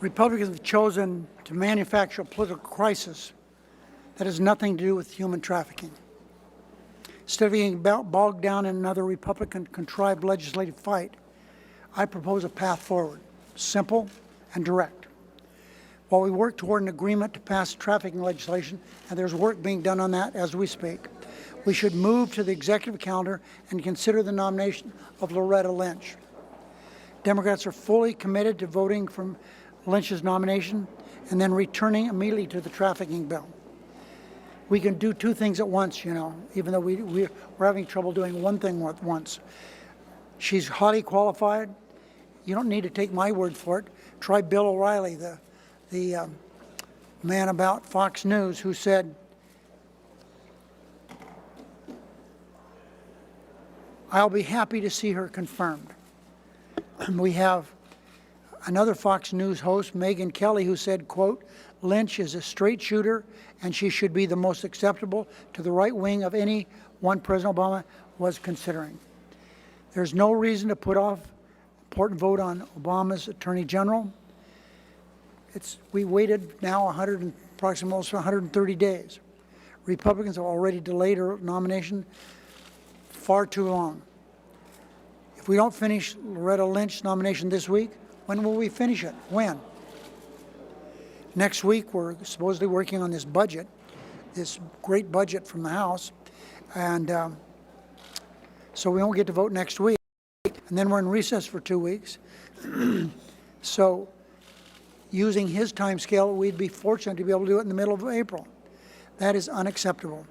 Republicans have chosen to manufacture a political crisis that has nothing to do with human trafficking. Instead of getting bogged down in another Republican-contrived legislative fight, I propose a path forward, simple and direct. While we work toward an agreement to pass trafficking legislation, and there's work being done on that as we speak, we should move to the executive calendar and consider the nomination of Loretta Lynch. Democrats are fully committed to voting for Lynch's nomination and then returning immediately to the trafficking bill. We can do two things at once, you know, even though we're having trouble doing one thing at once. She's highly qualified. You don't need to take my word for it. Try Bill O'Reilly, the man about Fox News, who said, "I'll be happy to see her confirmed." We have another Fox News host, Megyn Kelly, who said, quote, "Lynch is a straight shooter and she should be the most acceptable to the right wing of any one President Obama was considering." There's no reason to put off important vote on Obama's Attorney General. We waited now approximately almost 130 days. Republicans have already delayed her nomination far too long. If we don't finish Loretta Lynch's nomination this week, when will we finish it? When? Next week, we're supposedly working on this budget, this great budget from the House, and so we won't get to vote next week. And then we're in recess for 2 weeks. So using his time scale, we'd be fortunate to be able to do it in the middle of April. That is unacceptable.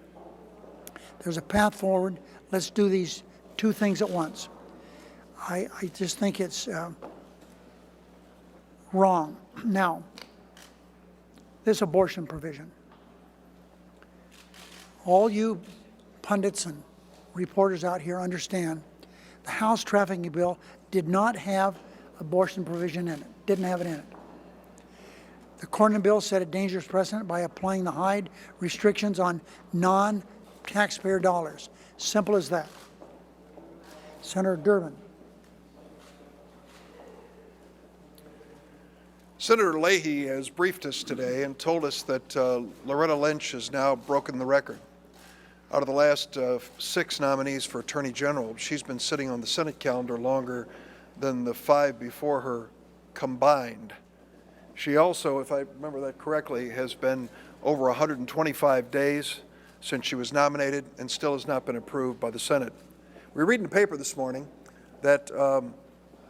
There's a path forward. Let's do these two things at once. I just think it's wrong. Now, this abortion provision. All you pundits and reporters out here understand the House trafficking bill did not have abortion provision in it, didn't have it in it. The Cornyn bill set a dangerous precedent by applying the Hyde restrictions on non-taxpayer dollars. Simple as that. Senator Durbin. Senator Leahy has briefed us today and told us that Loretta Lynch has now broken the record. Out of the last 6 nominees for Attorney General, she's been sitting on the Senate calendar longer than the 5 before her combined. She also, if I remember that correctly, has been over 125 days since she was nominated and still has not been approved by the Senate. We read in the paper this morning that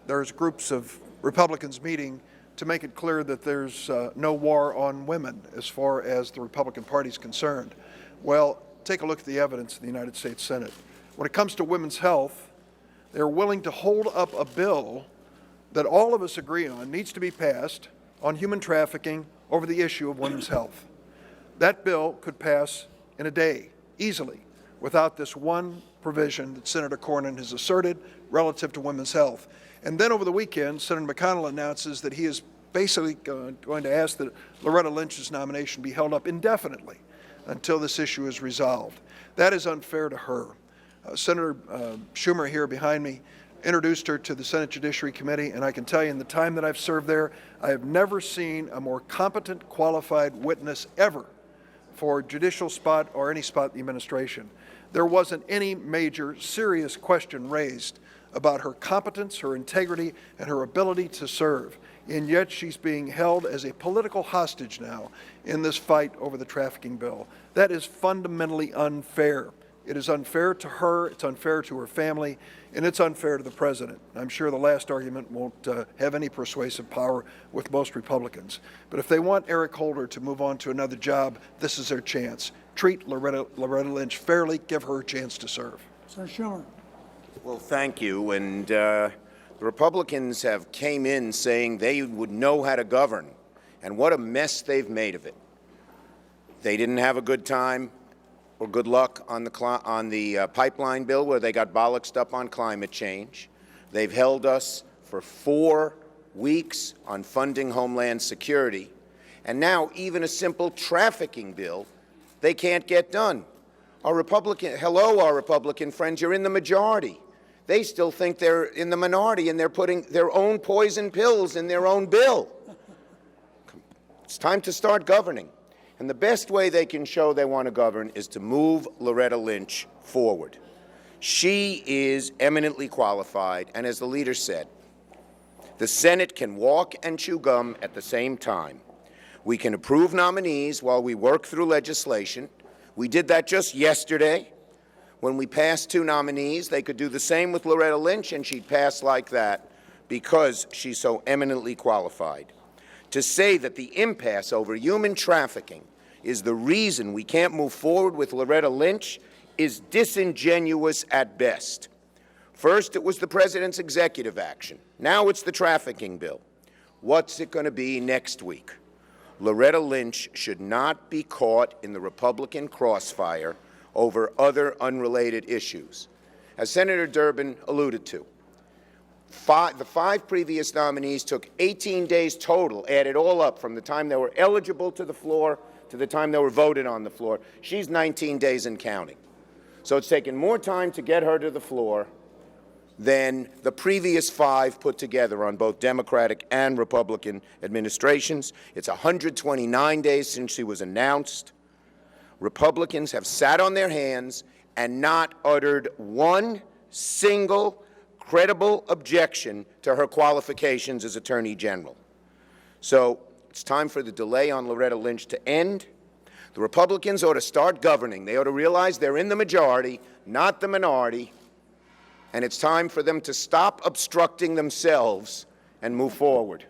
there's groups of Republicans meeting to make it clear that there's no war on women as far as the Republican Party is concerned. Well, take a look at the evidence in the United States Senate. When it comes to women's health, they're willing to hold up a bill that all of us agree on needs to be passed on human trafficking over the issue of women's health. That bill could pass in a day, easily, without this one provision that Senator Cornyn has asserted relative to women's health. And then over the weekend, Senator McConnell announces that he is basically going to ask that Loretta Lynch's nomination be held up indefinitely until this issue is resolved. That is unfair to her. Senator Schumer here behind me introduced her to the Senate Judiciary Committee, and I can tell you in the time that I've served there, I have never seen a more competent, qualified witness ever for judicial spot or any spot in the administration. There wasn't any major serious question raised about her competence, her integrity, and her ability to serve. And yet she's being held as a political hostage now in this fight over the trafficking bill. That is fundamentally unfair. It is unfair to her, it's unfair to her family, and it's unfair to the president. I'm sure the last argument won't have any persuasive power with most Republicans. But if they want Eric Holder to move on to another job, this is their chance. Treat Loretta Lynch fairly, give her a chance to serve. Senator Schumer. Well, thank you. And the Republicans have came in saying they would know how to govern, and what a mess they've made of it. They didn't have a good time or good luck on the pipeline bill, where they got bollocksed up on climate change. They've held us for 4 weeks on funding Homeland Security, and now even a simple trafficking bill they can't get done. Our Republican friends, you're in the majority. They still think they're in the minority, and they're putting their own poison pills in their own bill. It's time to start governing. And the best way they can show they want to govern is to move Loretta Lynch forward. She is eminently qualified, and as the leader said, the Senate can walk and chew gum at the same time. We can approve nominees while we work through legislation. We did that just yesterday. When we passed 2 nominees, they could do the same with Loretta Lynch, and she'd pass like that because she's so eminently qualified. To say that the impasse over human trafficking is the reason we can't move forward with Loretta Lynch is disingenuous at best. First, it was the president's executive action. Now it's the trafficking bill. What's it going to be next week? Loretta Lynch should not be caught in the Republican crossfire over other unrelated issues. As Senator Durbin alluded to, the 5 previous nominees took 18 days total, added all up from the time they were eligible to the floor to the time they were voted on the floor. She's 19 days and counting. So it's taken more time to get her to the floor than the previous 5 put together on both Democratic and Republican administrations. It's 129 days since she was announced. Republicans have sat on their hands and not uttered one single credible objection to her qualifications as Attorney General. So it's time for the delay on Loretta Lynch to end. The Republicans ought to start governing. They ought to realize they're in the majority, not the minority, and it's time for them to stop obstructing themselves and move forward.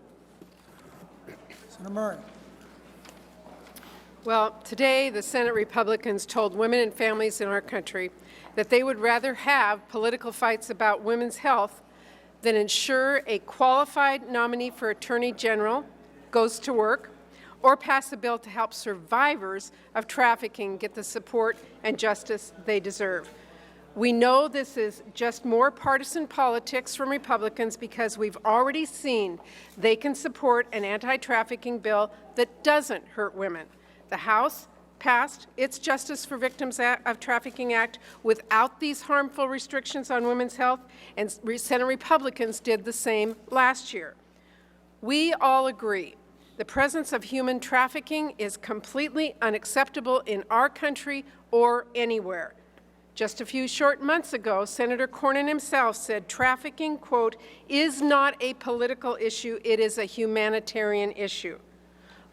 Senator Murray. Well, today the Senate Republicans told women and families in our country that they would rather have political fights about women's health than ensure a qualified nominee for Attorney General goes to work or pass a bill to help survivors of trafficking get the support and justice they deserve. We know this is just more partisan politics from Republicans because we've already seen they can support an anti-trafficking bill that doesn't hurt women. The House passed its Justice for Victims of Trafficking Act without these harmful restrictions on women's health, and Senate Republicans did the same last year. We all agree the presence of human trafficking is completely unacceptable in our country or anywhere. Just a few short months ago, Senator Cornyn himself said trafficking, quote, is not a political issue, it is a humanitarian issue.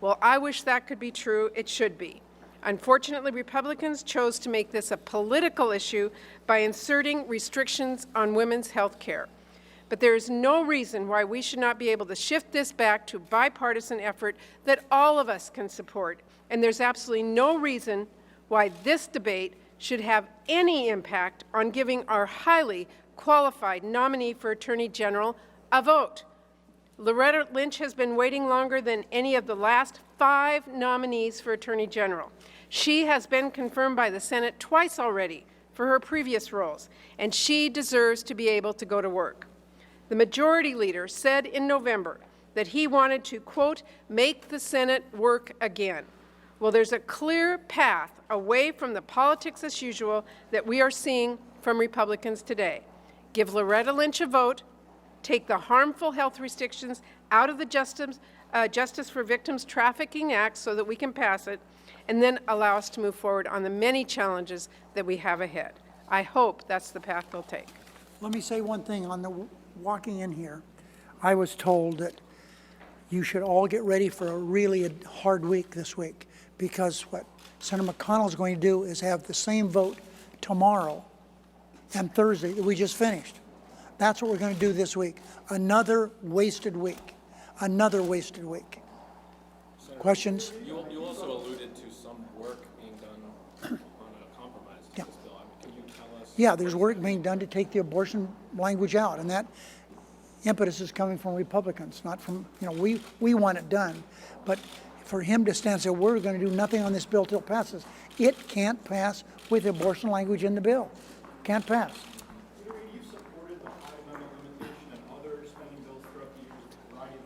Well, I wish that could be true. It should be. Unfortunately, Republicans chose to make this a political issue by inserting restrictions on women's health care. But there is no reason why we should not be able to shift this back to bipartisan effort that all of us can support. And there's absolutely no reason why this debate should have any impact on giving our highly qualified nominee for Attorney General a vote. Loretta Lynch has been waiting longer than any of the last 5 nominees for Attorney General. She has been confirmed by the Senate twice already for her previous roles, and she deserves to be able to go to work. The Majority Leader said in November that he wanted to, quote, make the Senate work again. Well, there's a clear path away from the politics as usual that we are seeing from Republicans today. Give Loretta Lynch a vote, take the harmful health restrictions out of the Justice for Victims Trafficking Act so that we can pass it, and then allow us to move forward on the many challenges that we have ahead. I hope that's the path they'll take. Let me say one thing. On the walking in here, I was told that you should all get ready for a really hard week this week, because what Senator McConnell is going to do is have the same vote tomorrow and Thursday that we just finished. That's what we're going to do this week. Another wasted week. Another wasted week. Senator, questions? You also alluded to some work being done on a compromise to this bill. I mean, can you tell us? Yeah, there's work being done to take the abortion language out, and that impetus is coming from Republicans, not from, we want it done. But for him to stand and say, we're going to do nothing on this bill till it passes, it can't pass with abortion language in the bill. Can't pass. You've supported the high amendment limitation and other spending bills throughout the years, a variety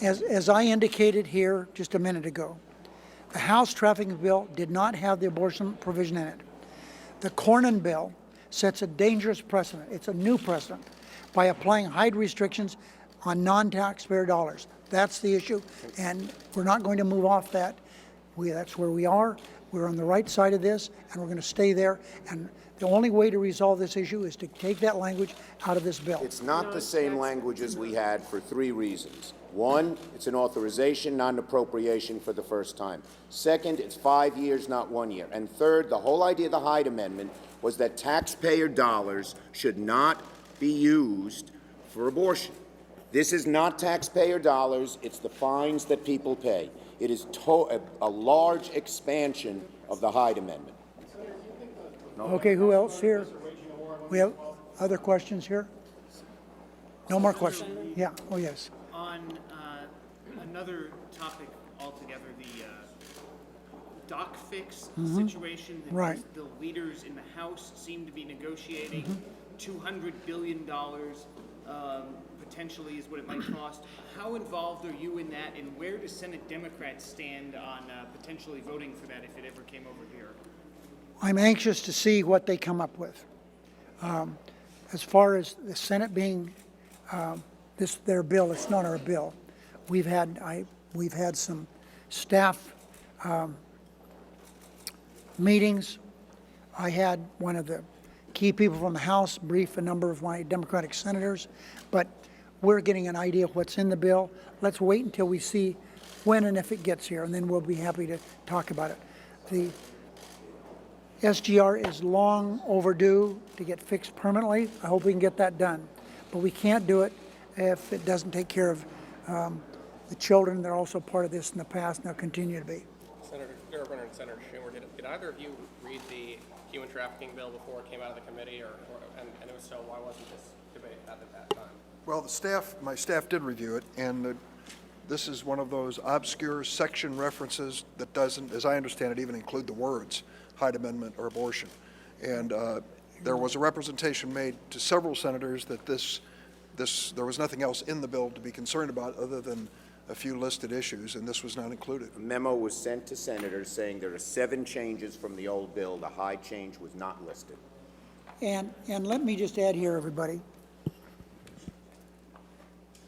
of bills. As I indicated here just a minute ago, the House trafficking bill did not have the abortion provision in it. The Cornyn bill sets a dangerous precedent. It's a new precedent by applying height restrictions on non-taxpayer dollars. That's the issue, and we're not going to move off that. That's where we are. We're on the right side of this, and we're going to stay there. And the only way to resolve this issue is to take that language out of this bill. It's not the same language as we had for 3 reasons. One, it's an authorization, not an appropriation for the first time. Second, it's 5 years, not 1 year. And third, the whole idea of the Hyde Amendment was that taxpayer dollars should not be used for abortion. This is not taxpayer dollars, it's the fines that people pay. It is a large expansion of the Hyde Amendment. Okay, who else here? We have other questions here? No more questions? Yeah, oh yes. On another topic altogether, the doc fix situation that Right. the leaders in the House seem to be negotiating. $200 billion potentially is what it might cost. How involved are you in that, and where do Senate Democrats stand on potentially voting for that if it ever came over here? I'm anxious to see what they come up with. As far as the Senate being their bill, it's not our bill. We've had some staff meetings. I had one of the key people from the House brief a number of my Democratic senators, but we're getting an idea of what's in the bill. Let's wait until we see when and if it gets here, and then we'll be happy to talk about it. The SGR is long overdue to get fixed permanently. I hope we can get that done. But we can't do it if it doesn't take care of the children. They're also part of this in the past, and they'll continue to be. Senator Gerber and Senator Schumer, did either of you read the human trafficking bill before it came out of the committee, and if so, why wasn't this debate at that time? Well, my staff did review it, and this is one of those obscure section references that doesn't, as I understand it, even include the words Hyde Amendment or abortion. And there was a representation made to several senators that there was nothing else in the bill to be concerned about other than a few listed issues, and this was not included. A memo was sent to senators saying there are 7 changes from the old bill. The Hyde change was not listed. And let me just add here, everybody.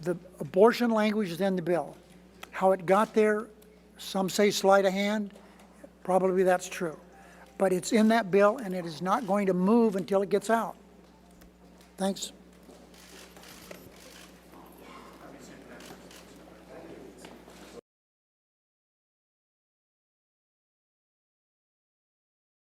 The abortion language is in the bill. How it got there, some say sleight of hand. Probably that's true. But it's in that bill, and it is not going to move until it gets out. Thanks.